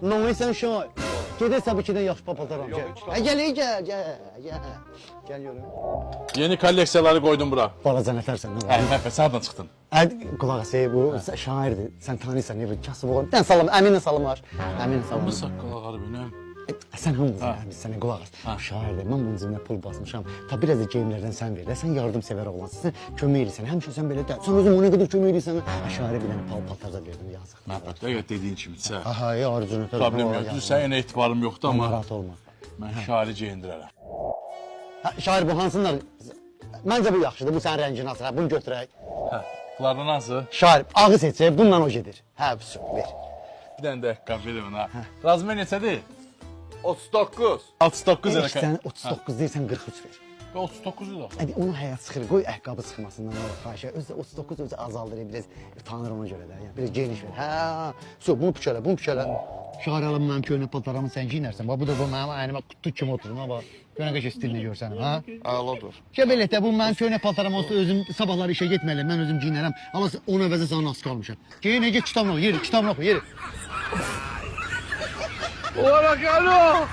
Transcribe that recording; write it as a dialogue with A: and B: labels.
A: Noy sen şahit. Gedək səbi 2-dən yaxşı papaltaram. Gəl. Gəl görüm.
B: Yeni kolleksiyaları koydum bura.
A: Balaca nətərsən, nə var?
B: Nəfəs, hardan çıxdın?
A: Qulaq as, bu şairdir. Sən tanıyırsan, nə bir kasıb oğlan. Dən salam, əminlə salamlar. Əminlə
B: Bu
A: salamlar.
B: saqqal ağarı benim.
A: Sən hamımızın, sənə qulaq as. Şairdir, mən bunun cibinə pul basmışam. Ta biraz da geyimlərdən sən ver. Sən yardımsevər oğlansın, sən kömək edirsən. Həmişə sən belə də. Sən özün ona qədər kömək edirsən. Şairə bir dənə paltarza verdim, yazıq.
B: Məhbət, dəqiq dediyin kimidirsə.
A: Aha, arzu nətər.
B: Problem yoxdur, sənin etibarım yoxdur amma
A: Narahat olma.
B: mən şairi geyindirərəm.
A: Şair bu hansınlar? Məncə bu yaxşıdır, bu sənin rəngin asır. Bunu götürək.
B: Bunlardan hansı?
A: Şair, ağı seçək, bununla o gedir. Hə, ver.
B: Bir dənə də qəbul edin ha. Razımə neçədir?
C: 39.
B: 69 elə.
A: Sən 39 deyirsən 43 ver.
B: 39 idi axı.
A: Hadi onu həyat sıxır, qoy ayaqqabı çıxmasından xahiş et. Özü 39 özü azaldır, biraz tanır ona görə də. Yəni biraz geniş ver. Hə, bunu pükələ, bunu pükələ. Şair alım mənim köynə paltarımı sən geyinərsən. Bax bu da bu mənim əynimə qutu kimi oturur. Bax. Görən qəşəng stilini görsənəm, ha?
C: Ağladır.
A: Belə də bu mənim köynə paltarım olsa özüm sabahları işə getməliyəm, mən özüm geyinərəm. Amma ona əvəzə sana nasıl qalmışam. Geyin, get kitabını oxu, yeri, kitabını oxu, yeri.
C: Ola galo!